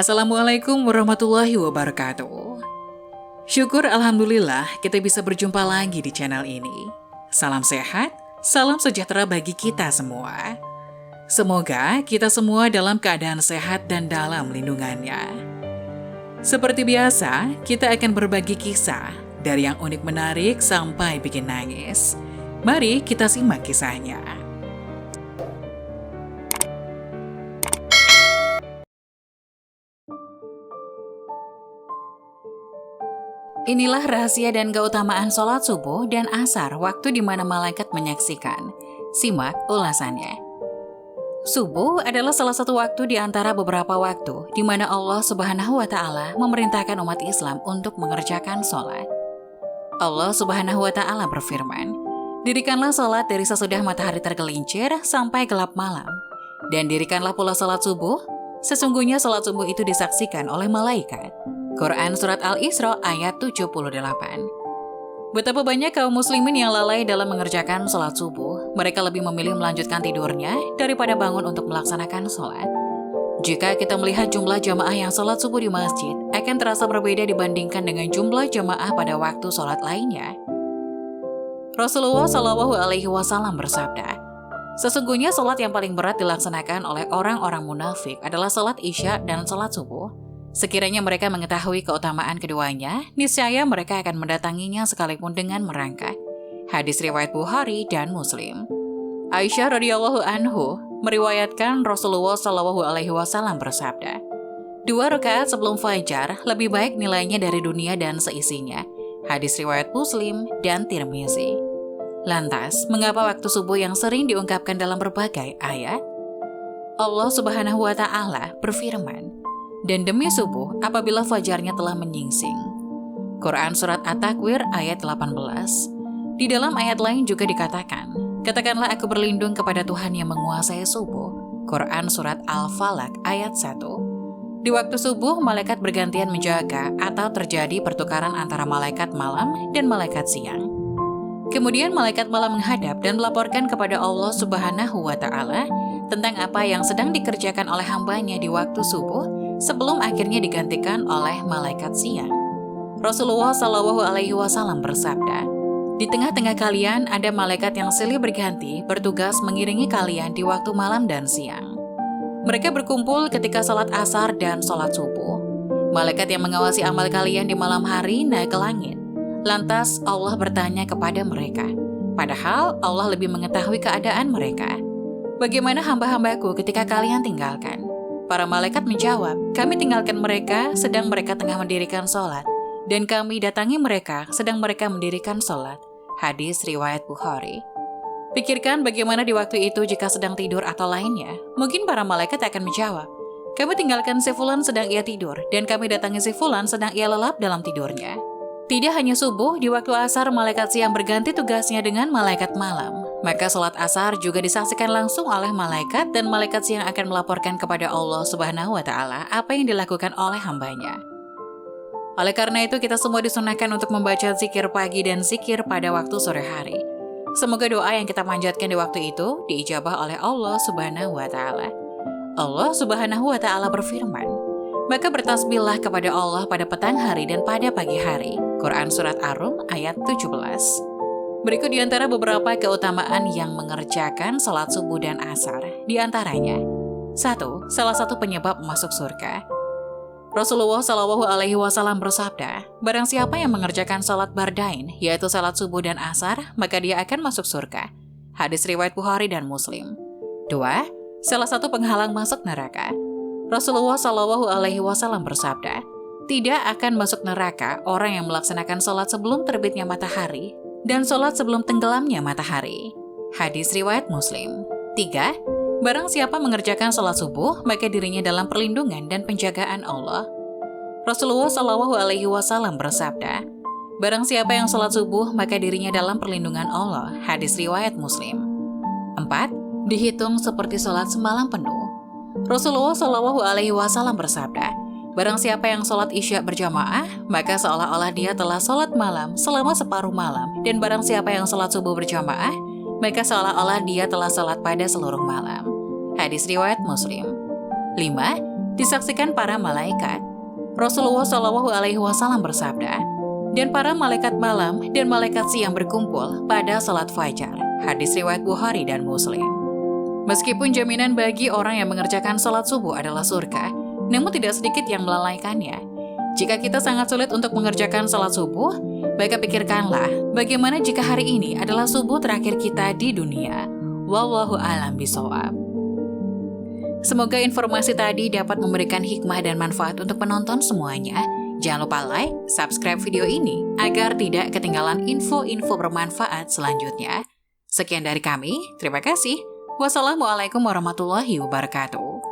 Assalamualaikum warahmatullahi wabarakatuh. Syukur Alhamdulillah kita bisa berjumpa lagi di channel ini. Salam sehat, salam sejahtera bagi kita semua. Semoga kita semua dalam keadaan sehat dan dalam lindungannya. Seperti biasa, kita akan berbagi kisah dari yang unik menarik sampai bikin nangis. Mari kita simak kisahnya. Inilah rahasia dan keutamaan sholat subuh dan asar waktu di mana malaikat menyaksikan. Simak ulasannya. Subuh adalah salah satu waktu di antara beberapa waktu di mana Allah Subhanahu wa Ta'ala memerintahkan umat Islam untuk mengerjakan sholat. Allah Subhanahu wa Ta'ala berfirman, "Dirikanlah sholat dari sesudah matahari tergelincir sampai gelap malam, dan dirikanlah pula sholat subuh. Sesungguhnya sholat subuh itu disaksikan oleh malaikat." Quran Surat Al-Isra ayat 78. Betapa banyak kaum muslimin yang lalai dalam mengerjakan sholat subuh. Mereka lebih memilih melanjutkan tidurnya daripada bangun untuk melaksanakan sholat. Jika kita melihat jumlah jamaah yang sholat subuh di masjid, akan terasa berbeda dibandingkan dengan jumlah jamaah pada waktu sholat lainnya. Rasulullah Shallallahu Alaihi Wasallam bersabda, "Sesungguhnya sholat yang paling berat dilaksanakan oleh orang-orang munafik adalah sholat isya dan sholat subuh. Sekiranya mereka mengetahui keutamaan keduanya, niscaya mereka akan mendatanginya sekalipun dengan merangkak." Hadis riwayat Bukhari dan Muslim. Aisyah radhiyallahu anhu meriwayatkan Rasulullah Shallallahu Alaihi Wasallam bersabda, "2 rakaat sebelum fajar lebih baik nilainya dari dunia dan seisinya." Hadis riwayat Muslim dan Tirmizi. Lantas, mengapa waktu subuh yang sering diungkapkan dalam berbagai ayat? Allah Subhanahu wa Ta'ala berfirman, "Dan demi subuh apabila fajarnya telah menyingsing." Quran Surat At-Takwir ayat 18. Di dalam ayat lain juga dikatakan, "Katakanlah aku berlindung kepada Tuhan yang menguasai subuh." Quran Surat Al-Falaq ayat 1. Di waktu subuh, malaikat bergantian menjaga atau terjadi pertukaran antara malaikat malam dan malaikat siang. Kemudian malaikat malam menghadap dan melaporkan kepada Allah Subhanahu wa Ta'ala tentang apa yang sedang dikerjakan oleh hambanya di waktu subuh sebelum akhirnya digantikan oleh malaikat siang. Rasulullah Shallallahu Alaihi Wasallam bersabda, "Di tengah-tengah kalian ada malaikat yang silih berganti bertugas mengiringi kalian di waktu malam dan siang. Mereka berkumpul ketika sholat asar dan sholat subuh. Malaikat yang mengawasi amal kalian di malam hari naik ke langit. Lantas Allah bertanya kepada mereka, padahal Allah lebih mengetahui keadaan mereka, 'Bagaimana hamba-hambaku ketika kalian tinggalkan?' Para malaikat menjawab, 'Kami tinggalkan mereka sedang mereka tengah mendirikan sholat, dan kami datangi mereka sedang mereka mendirikan sholat." Hadis riwayat Bukhari. Pikirkan bagaimana di waktu itu jika sedang tidur atau lainnya. Mungkin para malaikat akan menjawab, "Kami tinggalkan si fulan sedang ia tidur, dan kami datangi si fulan sedang ia lelap dalam tidurnya." Tidak hanya subuh, di waktu asar malaikat siang berganti tugasnya dengan malaikat malam. Maka sholat asar juga disaksikan langsung oleh malaikat, dan malaikat siang akan melaporkan kepada Allah Subhanahu wa Ta'ala apa yang dilakukan oleh hambanya. Oleh karena itu, kita semua disunahkan untuk membaca zikir pagi dan zikir pada waktu sore hari. Semoga doa yang kita panjatkan di waktu itu diijabah oleh Allah Subhanahu wa Ta'ala. Allah Subhanahu wa Ta'ala berfirman, "Maka bertasbihlah kepada Allah pada petang hari dan pada pagi hari." Quran Surat Ar-Rum ayat 17. Berikut di antara beberapa keutamaan yang mengerjakan salat subuh dan asar. Di antaranya, 1. Salah satu penyebab masuk surga. Rasulullah Shallallahu Alaihi Wasallam bersabda, "Barang siapa yang mengerjakan salat bardain, yaitu salat subuh dan asar, maka dia akan masuk surga." Hadis riwayat Bukhari dan Muslim. 2. Salah satu penghalang masuk neraka. Rasulullah Shallallahu Alaihi Wasallam bersabda, "Tidak akan masuk neraka orang yang melaksanakan sholat sebelum terbitnya matahari dan sholat sebelum tenggelamnya matahari." Hadis riwayat Muslim. 3. Barang siapa mengerjakan sholat subuh, maka dirinya dalam perlindungan dan penjagaan Allah. Rasulullah Shallallahu Alaihi Wasallam bersabda, "Barang siapa yang sholat subuh, maka dirinya dalam perlindungan Allah." Hadis riwayat Muslim. 4. Dihitung seperti sholat semalam penuh. Rasulullah Shallallahu Alaihi Wasallam bersabda, "Barang siapa yang sholat isya berjamaah, maka seolah-olah dia telah sholat malam selama separuh malam. Dan barang siapa yang sholat subuh berjamaah, maka seolah-olah dia telah sholat pada seluruh malam." Hadis riwayat Muslim. 5. disaksikan para malaikat. Rasulullah Shallallahu Alaihi Wasallam bersabda, dan para malaikat malam dan malaikat siang berkumpul pada salat fajar. Hadis riwayat Bukhari dan Muslim. Meskipun jaminan bagi orang yang mengerjakan salat subuh adalah surga, namun tidak sedikit yang melalaikannya. Jika kita sangat sulit untuk mengerjakan salat subuh, maka pikirkanlah bagaimana jika hari ini adalah subuh terakhir kita di dunia. Wallahu a'lam bishawab. Semoga informasi tadi dapat memberikan hikmah dan manfaat untuk penonton semuanya. Jangan lupa like, subscribe video ini agar tidak ketinggalan info-info bermanfaat selanjutnya. Sekian dari kami, terima kasih. Wassalamualaikum warahmatullahi wabarakatuh.